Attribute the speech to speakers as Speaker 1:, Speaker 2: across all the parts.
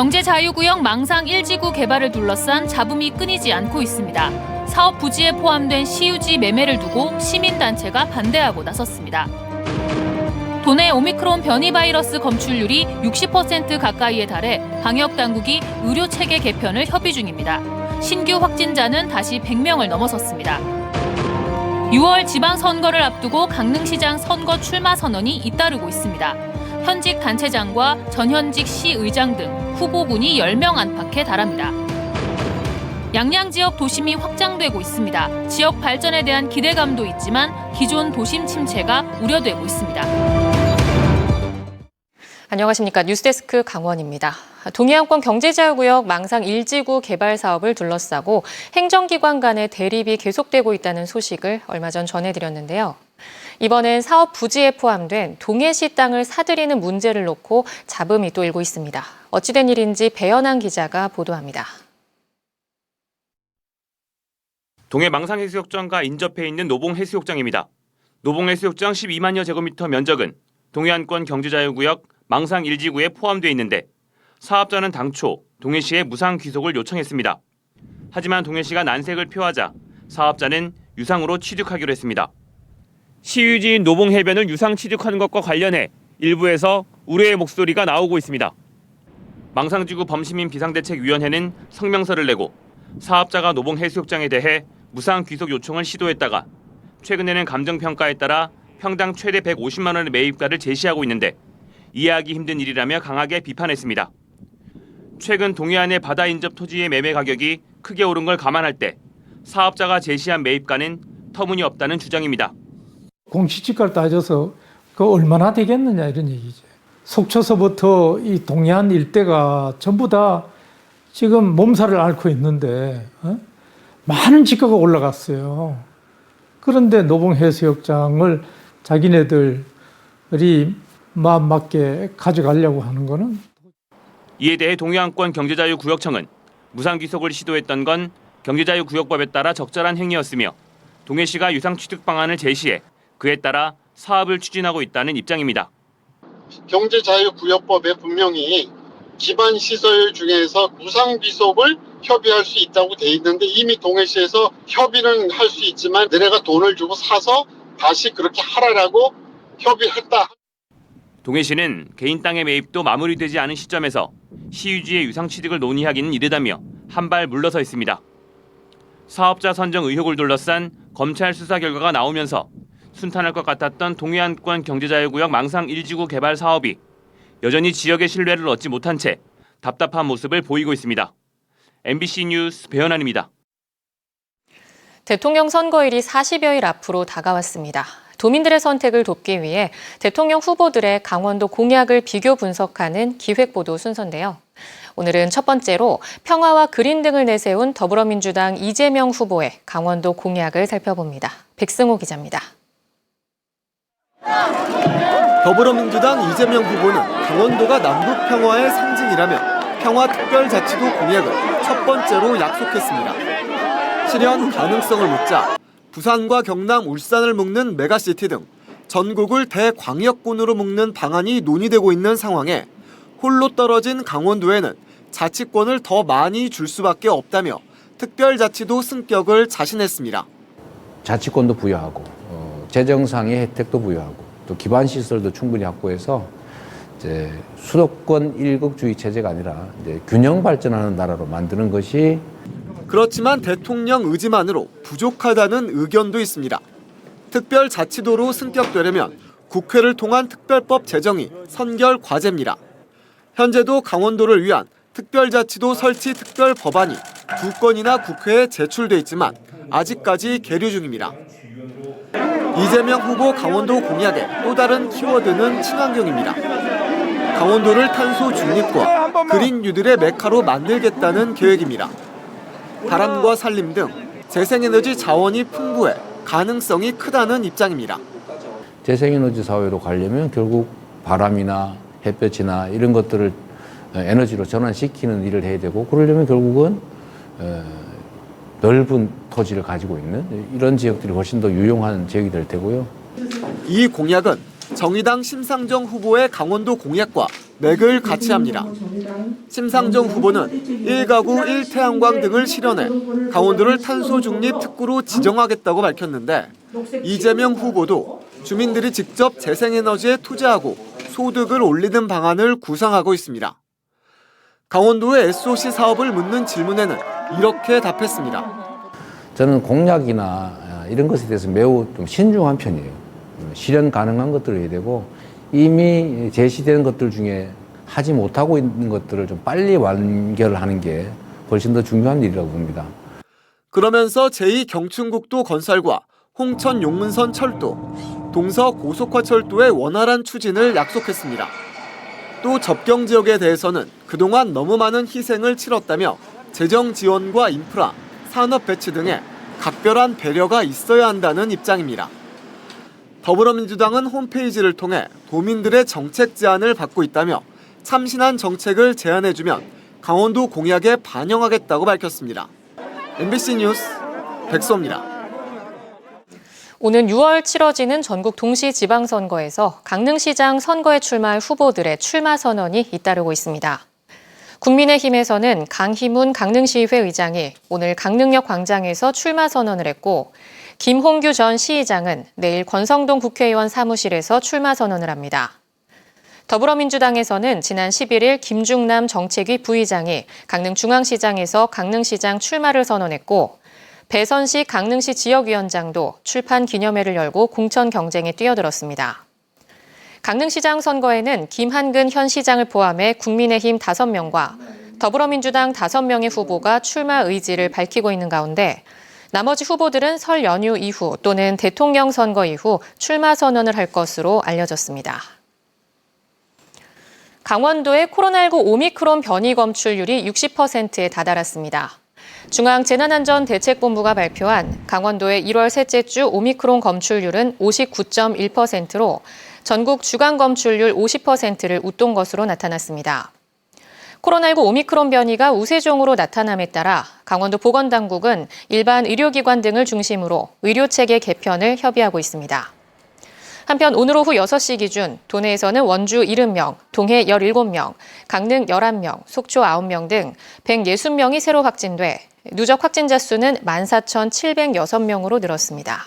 Speaker 1: 경제자유구역 망상 1지구 개발을 둘러싼 잡음이 끊이지 않고 있습니다. 사업 부지에 포함된 시유지 매매를 두고 시민단체가 반대하고 나섰습니다. 도내 오미크론 변이 바이러스 검출률이 60% 가까이에 달해 방역당국이 의료체계 개편을 협의 중입니다. 신규 확진자는 다시 100명을 넘어섰습니다. 6월 지방선거를 앞두고 강릉시장 선거 출마 선언이 잇따르고 있습니다. 현직 단체장과 전현직 시의장 등 후보군이 10명 안팎에 달합니다. 양양 지역 도심이 확장되고 있습니다. 지역 발전에 대한 기대감도 있지만 기존 도심 침체가 우려되고 있습니다.
Speaker 2: 안녕하십니까. 뉴스데스크 강원입니다. 동해안권 경제자유구역 망상 1지구 개발 사업을 둘러싸고 행정기관 간의 대립이 계속되고 있다는 소식을 얼마 전 전해드렸는데요. 이번엔 사업 부지에 포함된 동해시 땅을 사들이는 문제를 놓고 잡음이 또 일고 있습니다. 어찌된 일인지 배연한 기자가 보도합니다.
Speaker 3: 동해 망상해수욕장과 인접해 있는 노봉해수욕장입니다. 노봉해수욕장 12만여 제곱미터 면적은 동해안권 경제자유구역 망상 1지구에 포함되어 있는데 사업자는 당초 동해시에 무상 귀속을 요청했습니다. 하지만 동해시가 난색을 표하자 사업자는 유상으로 취득하기로 했습니다. 시유지인 노봉해변을 유상 취득하는 것과 관련해 일부에서 우려의 목소리가 나오고 있습니다. 망상지구 범시민 비상대책위원회는 성명서를 내고 사업자가 노봉해수욕장에 대해 무상 귀속 요청을 시도했다가 최근에는 감정평가에 따라 평당 최대 150만 원의 매입가를 제시하고 있는데 이해하기 힘든 일이라며 강하게 비판했습니다. 최근 동해안의 바다 인접 토지의 매매 가격이 크게 오른 걸 감안할 때 사업자가 제시한 매입가는 터무니없다는 주장입니다.
Speaker 4: 공시지가를 따져서 그 얼마나 되겠느냐 이런 얘기죠. 속초서부터 이 동해안 일대가 전부 다 지금 몸살을 앓고 있는데 많은 지가가 올라갔어요. 그런데 노봉해수욕장을 자기네들이 마음 맞게 가져가려고 하는 거는.
Speaker 3: 이에 대해 동해안권 경제자유구역청은 무상귀속을 시도했던 건 경제자유구역법에 따라 적절한 행위였으며 동해시가 유상취득 방안을 제시해 그에 따라 사업을 추진하고 있다는 입장입니다.
Speaker 5: 경제자유구역법에 분명히 기반시설 중에서 무상귀속을 협의할 수 있다고 돼 있는데 이미 동해시에서 협의는 할 수 있지만 너네가 돈을 주고 사서 다시 그렇게 하라라고 협의했다.
Speaker 3: 동해시는 개인 땅의 매입도 마무리되지 않은 시점에서 시유지의 유상취득을 논의하기는 이르다며 한 발 물러서 있습니다. 사업자 선정 의혹을 둘러싼 검찰 수사 결과가 나오면서 순탄할 것 같았던 동해안권 경제자유구역 망상 1지구 개발 사업이 여전히 지역의 신뢰를 얻지 못한 채 답답한 모습을 보이고 있습니다. MBC 뉴스 배현환입니다.
Speaker 2: 대통령 선거일이 40여일 앞으로 다가왔습니다. 도민들의 선택을 돕기 위해 대통령 후보들의 강원도 공약을 비교 분석하는 기획보도 순서인데요. 오늘은 첫 번째로 평화와 그린 등을 내세운 더불어민주당 이재명 후보의 강원도 공약을 살펴봅니다. 백승호 기자입니다.
Speaker 6: 더불어민주당 이재명 후보는 강원도가 남북 평화의 상징이라며 평화특별자치도 공약을 첫 번째로 약속했습니다. 실현 가능성을 묻자 부산과 경남, 울산을 묶는 메가시티 등 전국을 대광역군으로 묶는 방안이 논의되고 있는 상황에 홀로 떨어진 강원도에는 자치권을 더 많이 줄 수밖에 없다며 특별자치도 승격을 자신했습니다.
Speaker 7: 자치권도 부여하고 재정상의 혜택도 부여하고 또 기반시설도 충분히 확보해서 이제 수도권 일극주의 체제가 아니라 이제 균형 발전하는 나라로 만드는 것이.
Speaker 6: 그렇지만 대통령 의지만으로 부족하다는 의견도 있습니다. 특별자치도로 승격되려면 국회를 통한 특별법 제정이 선결 과제입니다. 현재도 강원도를 위한 특별자치도 설치 특별법안이 2건이나 국회에 제출돼 있지만 아직까지 계류 중입니다. 이재명 후보 강원도 공약의 또 다른 키워드는 친환경입니다. 강원도를 탄소 중립과 그린 뉴딜의 메카로 만들겠다는 계획입니다. 바람과 산림 등 재생에너지 자원이 풍부해 가능성이 크다는 입장입니다.
Speaker 7: 재생에너지 사회로 가려면 결국 바람이나 햇볕이나 이런 것들을 에너지로 전환시키는 일을 해야 되고, 그러려면 결국은 넓은 토지를 가지고 있는 이런 지역들이 훨씬 더 유용한 지역이 될 테고요.
Speaker 6: 이 공약은 정의당 심상정 후보의 강원도 공약과 맥을 같이 합니다. 심상정 후보는 1가구 1태양광 등을 실현해 강원도를 탄소 중립 특구로 지정하겠다고 밝혔는데 이재명 후보도 주민들이 직접 재생에너지에 투자하고 소득을 올리는 방안을 구상하고 있습니다. 강원도의 SOC 사업을 묻는 질문에는 이렇게 답했습니다.
Speaker 7: 저는 공약이나 이런 것에 대해서 매우 좀 신중한 편이에요. 실현 가능한 것들을 해야 되고 이미 제시된 것들 중에 하지 못하고 있는 것들을 좀 빨리 완결하는 게 훨씬 더 중요한 일이라고 봅니다.
Speaker 6: 그러면서 제2경춘국도 건설과 홍천 용문선 철도, 동서 고속화철도의 원활한 추진을 약속했습니다. 또 접경 지역에 대해서는 그동안 너무 많은 희생을 치렀다며 재정 지원과 인프라, 산업 배치 등에 각별한 배려가 있어야 한다는 입장입니다. 더불어민주당은 홈페이지를 통해 도민들의 정책 제안을 받고 있다며 참신한 정책을 제안해주면 강원도 공약에 반영하겠다고 밝혔습니다. MBC 뉴스 백소입니다.
Speaker 2: 오는 6월 치러지는 전국 동시지방선거에서 강릉시장 선거에 출마할 후보들의 출마 선언이 잇따르고 있습니다. 국민의힘에서는 강희문 강릉시의회 의장이 오늘 강릉역 광장에서 출마 선언을 했고 김홍규 전 시의장은 내일 권성동 국회의원 사무실에서 출마 선언을 합니다. 더불어민주당에서는 지난 11일 김중남 정책위 부의장이 강릉중앙시장에서 강릉시장 출마를 선언했고 배선식 강릉시 지역위원장도 출판 기념회를 열고 공천 경쟁에 뛰어들었습니다. 강릉시장 선거에는 김한근 현 시장을 포함해 국민의힘 5명과 더불어민주당 5명의 후보가 출마 의지를 밝히고 있는 가운데 나머지 후보들은 설 연휴 이후 또는 대통령 선거 이후 출마 선언을 할 것으로 알려졌습니다. 강원도의 코로나19 오미크론 변이 검출률이 60%에 다다랐습니다. 중앙재난안전대책본부가 발표한 강원도의 1월 셋째 주 오미크론 검출률은 59.1%로 전국 주간 검출률 50%를 웃돈 것으로 나타났습니다. 코로나19 오미크론 변이가 우세종으로 나타남에 따라 강원도 보건당국은 일반 의료기관 등을 중심으로 의료체계 개편을 협의하고 있습니다. 한편 오늘 오후 6시 기준 도내에서는 원주 70명, 동해 17명, 강릉 11명, 속초 9명 등 160명이 새로 확진돼 누적 확진자 수는 14,706명으로 늘었습니다.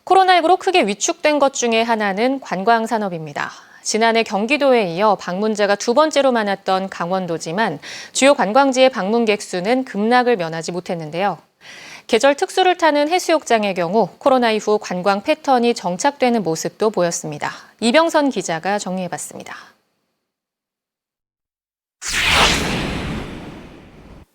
Speaker 2: 코로나19로 크게 위축된 것 중에 하나는 관광산업입니다. 지난해 경기도에 이어 방문자가 두 번째로 많았던 강원도지만 주요 관광지의 방문객 수는 급락을 면하지 못했는데요. 계절 특수를 타는 해수욕장의 경우 코로나 이후 관광 패턴이 정착되는 모습도 보였습니다. 이병선 기자가 정리해봤습니다.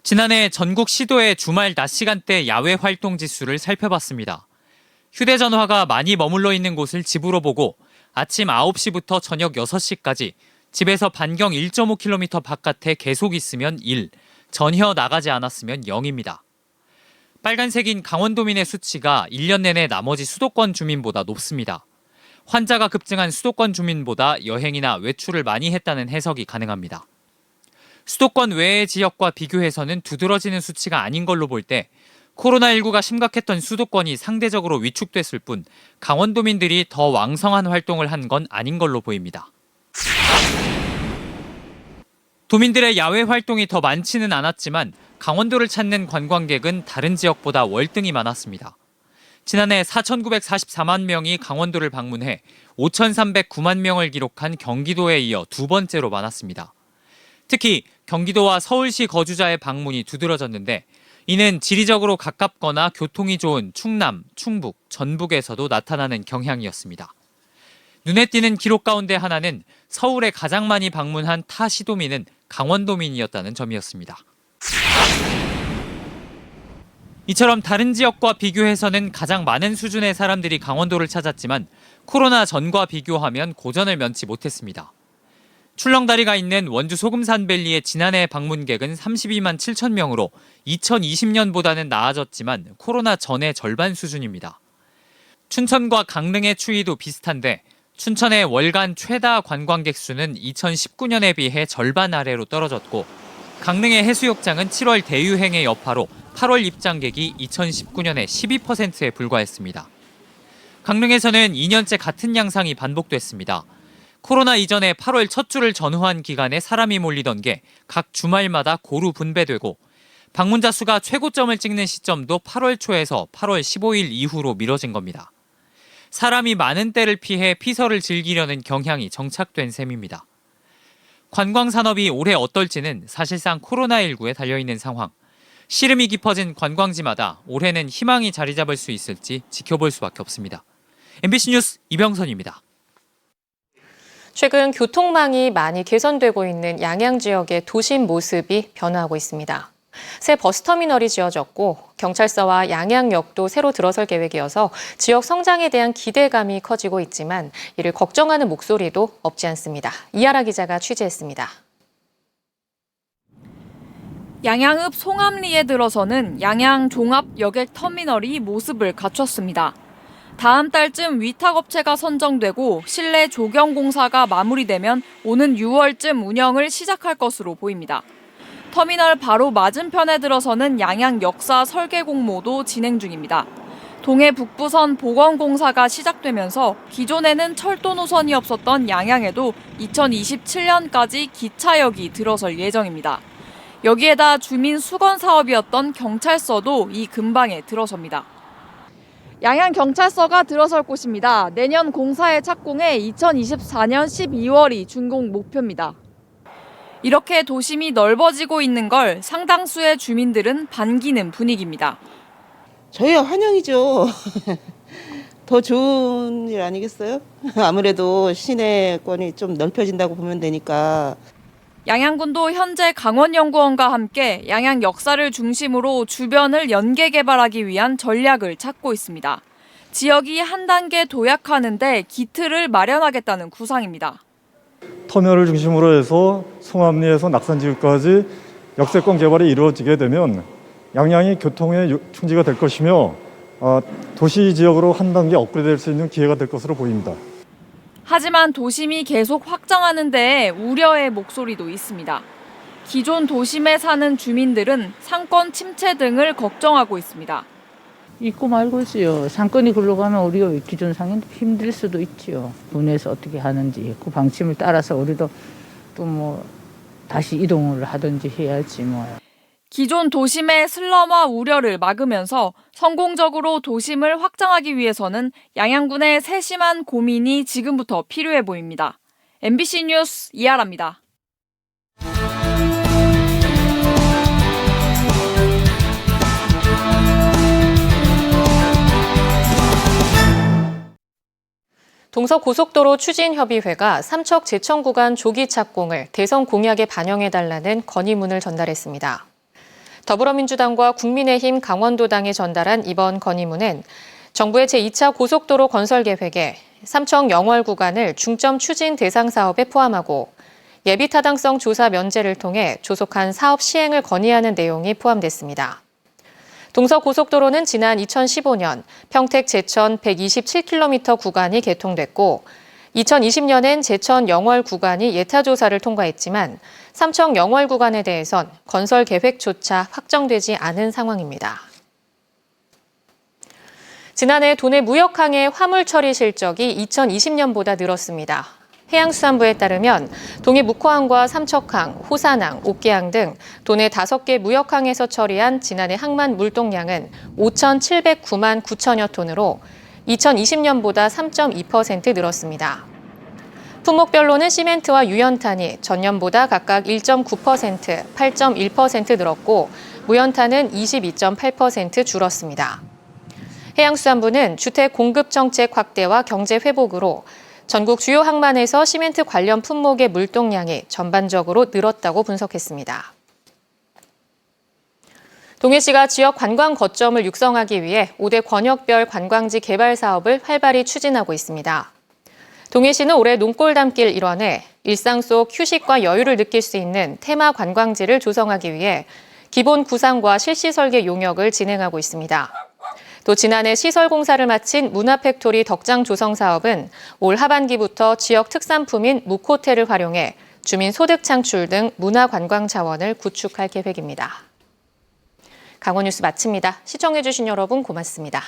Speaker 8: 지난해 전국 시도의 주말 낮 시간대 야외 활동 지수를 살펴봤습니다. 휴대전화가 많이 머물러 있는 곳을 집으로 보고 아침 9시부터 저녁 6시까지 집에서 반경 1.5km 바깥에 계속 있으면 1, 전혀 나가지 않았으면 0입니다. 빨간색인 강원도민의 수치가 1년 내내 나머지 수도권 주민보다 높습니다. 환자가 급증한 수도권 주민보다 여행이나 외출을 많이 했다는 해석이 가능합니다. 수도권 외의 지역과 비교해서는 두드러지는 수치가 아닌 걸로 볼 때 코로나19가 심각했던 수도권이 상대적으로 위축됐을 뿐 강원도민들이 더 왕성한 활동을 한 건 아닌 걸로 보입니다. 도민들의 야외 활동이 더 많지는 않았지만 강원도를 찾는 관광객은 다른 지역보다 월등히 많았습니다. 지난해 4,944만 명이 강원도를 방문해 5,309만 명을 기록한 경기도에 이어 두 번째로 많았습니다. 특히 경기도와 서울시 거주자의 방문이 두드러졌는데 이는 지리적으로 가깝거나 교통이 좋은 충남, 충북, 전북에서도 나타나는 경향이었습니다. 눈에 띄는 기록 가운데 하나는 서울에 가장 많이 방문한 타 시도민은 강원도민이었다는 점이었습니다. 이처럼 다른 지역과 비교해서는 가장 많은 수준의 사람들이 강원도를 찾았지만 코로나 전과 비교하면 고전을 면치 못했습니다. 출렁다리가 있는 원주 소금산밸리의 지난해 방문객은 32만 7천 명으로 2020년보다는 나아졌지만 코로나 전의 절반 수준입니다. 춘천과 강릉의 추이도 비슷한데 춘천의 월간 최다 관광객 수는 2019년에 비해 절반 아래로 떨어졌고 강릉의 해수욕장은 7월 대유행의 여파로 8월 입장객이 2019년의 12%에 불과했습니다. 강릉에서는 2년째 같은 양상이 반복됐습니다. 코로나 이전에 8월 첫 주를 전후한 기간에 사람이 몰리던 게 각 주말마다 고루 분배되고 방문자 수가 최고점을 찍는 시점도 8월 초에서 8월 15일 이후로 미뤄진 겁니다. 사람이 많은 때를 피해 피서를 즐기려는 경향이 정착된 셈입니다. 관광산업이 올해 어떨지는 사실상 코로나19에 달려있는 상황. 시름이 깊어진 관광지마다 올해는 희망이 자리 잡을 수 있을지 지켜볼 수밖에 없습니다. MBC 뉴스 이병선입니다.
Speaker 2: 최근 교통망이 많이 개선되고 있는 양양 지역의 도심 모습이 변화하고 있습니다. 새 버스터미널이 지어졌고 경찰서와 양양역도 새로 들어설 계획이어서 지역 성장에 대한 기대감이 커지고 있지만 이를 걱정하는 목소리도 없지 않습니다. 이하라 기자가 취재했습니다.
Speaker 9: 양양읍 송암리에 들어서는 양양 종합 여객 터미널이 모습을 갖췄습니다. 다음 달쯤 위탁업체가 선정되고 실내 조경 공사가 마무리되면 오는 6월쯤 운영을 시작할 것으로 보입니다. 터미널 바로 맞은편에 들어서는 양양 역사 설계 공모도 진행 중입니다. 동해 북부선 복원 공사가 시작되면서 기존에는 철도 노선이 없었던 양양에도 2027년까지 기차역이 들어설 예정입니다. 여기에다 주민 수건 사업이었던 경찰서도 이 근방에 들어섭니다. 양양경찰서가 들어설 곳입니다. 내년 공사의 착공에 2024년 12월이 준공 목표입니다. 이렇게 도심이 넓어지고 있는 걸 상당수의 주민들은 반기는 분위기입니다.
Speaker 10: 저희야 환영이죠. 더 좋은 일 아니겠어요? 아무래도 시내권이 좀 넓혀진다고 보면 되니까.
Speaker 9: 양양군도 현재 강원연구원과 함께 양양 역사를 중심으로 주변을 연계 개발하기 위한 전략을 찾고 있습니다. 지역이 한 단계 도약하는 데 기틀을 마련하겠다는 구상입니다.
Speaker 11: 터미널을 중심으로 해서 송암리에서 낙산지구까지 역세권 개발이 이루어지게 되면 양양이 교통의 충지가 될 것이며 도시 지역으로 한 단계 업그레이드될 수 있는 기회가 될 것으로 보입니다.
Speaker 9: 하지만 도심이 계속 확장하는 데에 우려의 목소리도 있습니다. 기존 도심에 사는 주민들은 상권 침체 등을 걱정하고 있습니다.
Speaker 12: 있고 말고지요. 상권이 굴러가면 우리가 기존 상인도 힘들 수도 있지요. 군에서 어떻게 하는지 그 방침을 따라서 우리도 또 다시 이동을 하든지 해야지 뭐.
Speaker 9: 기존 도심의 슬럼화 우려를 막으면서 성공적으로 도심을 확장하기 위해서는 양양군의 세심한 고민이 지금부터 필요해 보입니다. MBC 뉴스 이하라입니다.
Speaker 2: 동서고속도로 추진협의회가 삼척 제천 구간 조기 착공을 대선 공약에 반영해달라는 건의문을 전달했습니다. 더불어민주당과 국민의힘 강원도당에 전달한 이번 건의문은 정부의 제2차 고속도로 건설 계획에 삼척 영월 구간을 중점 추진 대상 사업에 포함하고 예비 타당성 조사 면제를 통해 조속한 사업 시행을 건의하는 내용이 포함됐습니다. 동서고속도로는 지난 2015년 평택 제천 127km 구간이 개통됐고 2020년엔 제천 영월 구간이 예타 조사를 통과했지만 삼척 영월 구간에 대해선 건설 계획조차 확정되지 않은 상황입니다. 지난해 도내 무역항의 화물 처리 실적이 2020년보다 늘었습니다. 해양수산부에 따르면 동해 묵호항과 삼척항, 호산항, 옥계항 등 도내 5개 무역항에서 처리한 지난해 항만 물동량은 5,709만 9천여 톤으로 2020년보다 3.2% 늘었습니다. 품목별로는 시멘트와 유연탄이 전년보다 각각 1.9%, 8.1% 늘었고 무연탄은 22.8% 줄었습니다. 해양수산부는 주택 공급 정책 확대와 경제 회복으로 전국 주요 항만에서 시멘트 관련 품목의 물동량이 전반적으로 늘었다고 분석했습니다. 동해시가 지역 관광 거점을 육성하기 위해 5대 권역별 관광지 개발 사업을 활발히 추진하고 있습니다. 동해시는 올해 논골담길 일원에 일상 속 휴식과 여유를 느낄 수 있는 테마 관광지를 조성하기 위해 기본 구상과 실시 설계 용역을 진행하고 있습니다. 또 지난해 시설 공사를 마친 문화팩토리 덕장 조성 사업은 올 하반기부터 지역 특산품인 묵호텔을 활용해 주민 소득 창출 등 문화관광 자원을 구축할 계획입니다. 강원 뉴스 마칩니다. 시청해주신 여러분 고맙습니다.